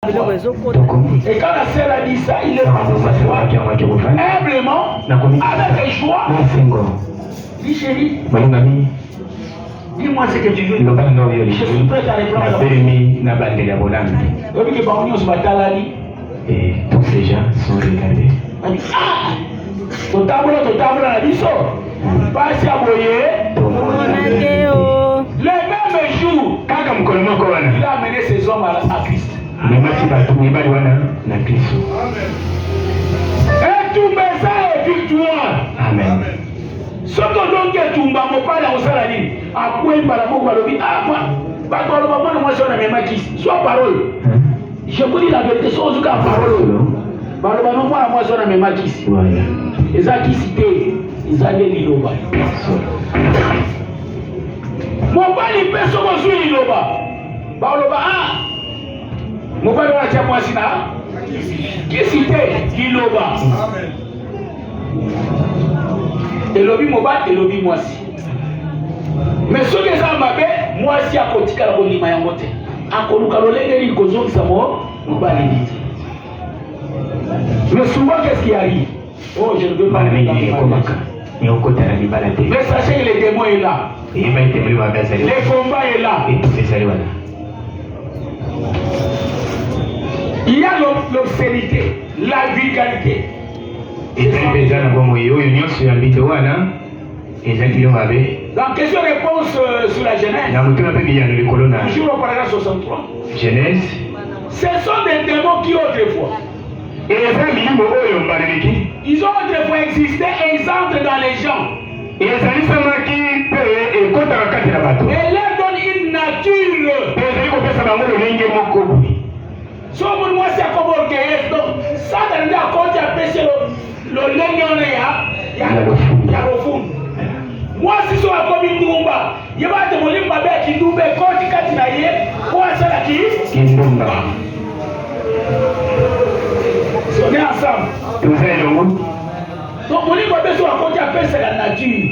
Et quand la sœur a dit ça, il est humblement, avec joie. Dis chérie, dis-moi ce que tu veux. Je suis prêt à répondre. Et tous ces gens sont regardés. Le même jour, il a amené ses hommes à Christ. Et tout ça est victoire. Amen. Ce que donc tu m'as pas la salade, à quoi il m'a la mot soit parole. Je vous dis la vérité, soit au cas parole. Balobano moi moi zona me makisi. Ezaki cité, ezaki liloba. Mobali peso mo zui liloba. Baloba ah. Mobali wa cha mwasi na. Qui cité liloba. Amen. Elobi mobali elobi mwasi. Mais ce que ça m'a fait, mwasi akotika la bonima yango te. Akoluka lolenge li kozokisa mo mobali dit. Mais souvent, qu'est-ce qui arrive? Oh, je ne veux pas aller dans les mais sachez que le démon est là. Le combat est là. Il y a l'obscénité, la vulgarité. Dans question-réponse sur la Genèse, toujours au paragraphe 63. Genèse. Ce sont des démons qui autrefois. Ils ont autrefois existé et ils entrent dans les gens. Et leur donnent une nature. Sauf moi, c'est comme orgueilleux. Donc, ça, dans le compte, il y a péché le lengon, il y a le fond. Moi, si je suis comme une dumba, il y a des gens qui ont des gens qui on est ensemble. Donc, on dit qu'on appelle c'est la nature.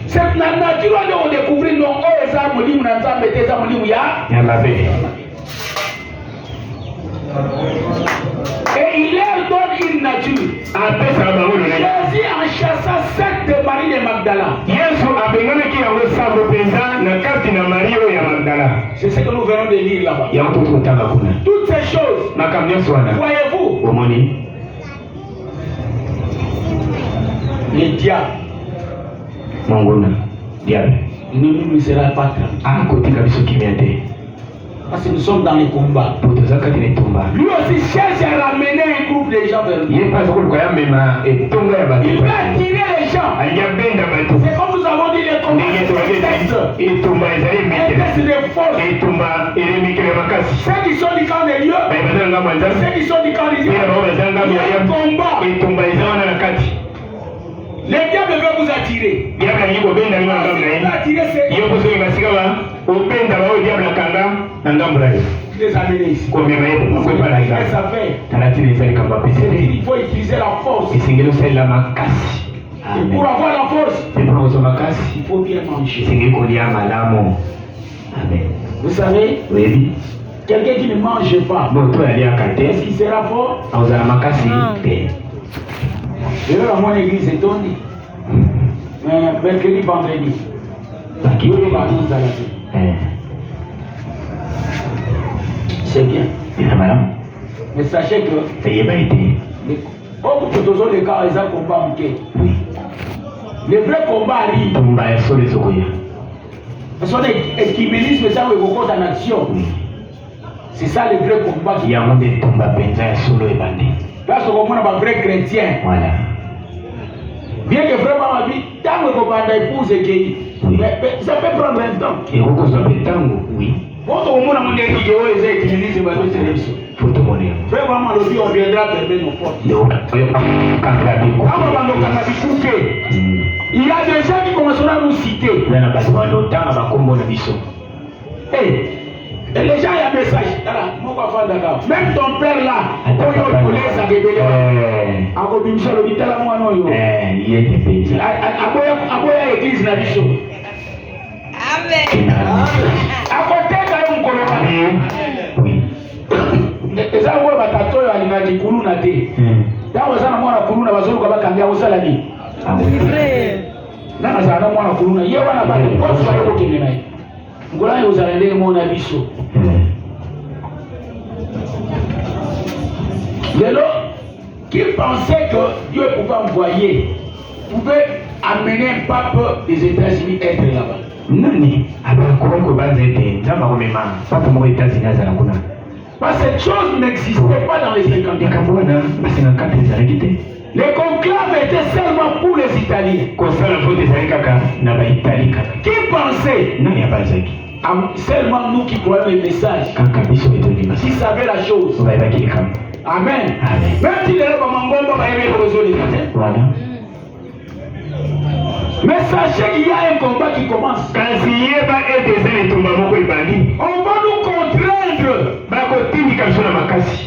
C'est la nature on découvre non, oh, ça, mon livre, ça, mettez ça, mon livre, et il leur donne une nature. Jésus en chassant 7 de Marie de Magdala. C'est ce que nous venons de lire là-bas. Toutes ces choses, voyez-vous, les diables ne nous sera pas tranquille. Parce que nous sommes dans les combats. Lui aussi cherche à ramener un groupe de gens vers nous. Il va tirer les gens. C'est comme nous avons dit les combats. Et c'est des forces. Ceux qui sont du camp de Dieu, ceux qui sont du camp de Dieu, il y a un combat. Les diables veulent vous attirer. Vous attirer, c'est les amener ici. Il faut utiliser la force. Et pour avoir la force, il faut bien manger. Vous savez, quelqu'un qui ne mange pas, est-ce qu'il sera fort? Je vais à mon église et Tony. Mercredi, vendredi. C'est bien. Mais sachez que les cas, ils ont combat. Le vrai combat arrive. Parce qu'on est équimélisme, ça, on est en action. C'est ça le vrai combat. Parce qu'on a un vrai chrétien. Voilà. Bien que vraiment ma vie, tant que vous avez épousé, ça peut prendre un temps. Et vous avez un temps, oui. Votre monde a mon dernier qui est utilisé par le télévision. Vraiment, le Dieu, on viendra permettre nos portes. Il y a des gens qui commenceront à nous citer. Et les gens, il y a un message. Même ton père là, il voulait sa rébellion. L'église n'a dit Amen. À côté, il y a un eza ngo batatoyo alingaji kuluna te yango eza na mwana kuluna bazoluka bakanga osala nini nana azala na mwana kuluna ye wana bato kosi baye kokende na ye ngola ye ozala ndenge mona biso lelo qui pensait que Dieu pouvait envoyer, pouvait amener un pape des États-Unis être là-bas. Nani abakuru ko banzete nzamba ko mema papa mo États-Unis azala kuna. Parce que cette chose n'existait pas dans les 50 ans. Kabona basina kapte zarekite. Les conclaves étaient seulement pour les Italiens. Kosala vote zarekaka na ba Italie kaka. Qui pensait? Nani abazaki? Seulement nous qui croyons le message. Kaka biso etoni Qui savait la chose. On va évacuer comme. Amen. Amen. Même si les gens m'ont pas aimé pour résoudre les cas. Voilà. Mais sachez qu'il y a un combat qui commence. Quand il y a pas et des ailes tomba moko ibandi. On va nous contraindre. Bako tindi kabisa na makasi.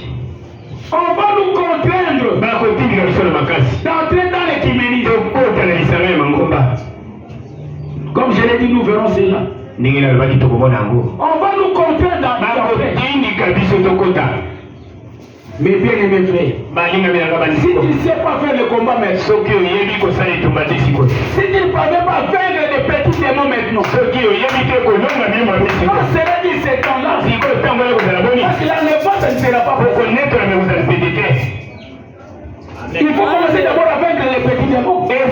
On va nous contraindre. Bako tindi kabisa na makasi. D'entrer dans les Kimeni. Kota na Israël mangomba. Comme je l'ai dit, nous verrons cela. Ningina baki tokomona ngo. On va nous contraindre dans Bako tindi kabisa tokota. Mes bien-aimés frères, si tu ne sais pas faire le combat maintenant, si tu ne parviens pas à vaincre des petits démons maintenant, quand sera dit ce temps-là, parce que là, le vote ne sera pas pour connaître, il faut commencer d'abord à vaincre les petits démons. Et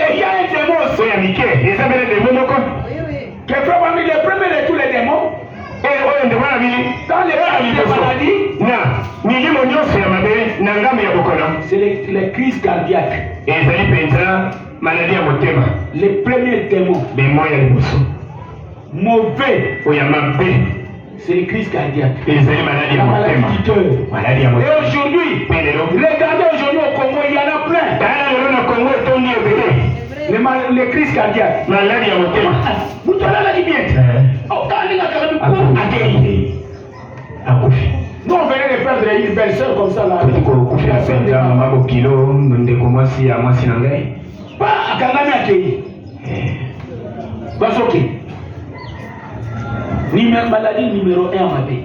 il y a un démon aussi. Qui est probablement le premier de tous les démons. Dans les maladies, c'est les crises cardiaques. Les premiers démons mauvais, c'est les crises cardiaques. La maladie du cœur. Et aujourd'hui, regardez aujourd'hui au Congo, il y en a plein. Les crises cardiaques. Vous te l'avez dit bien. Nous on venait de perdre une belle soeur comme ça là. Pas à Kagame accueilli. Parce que maladie numéro 1 en ma vie.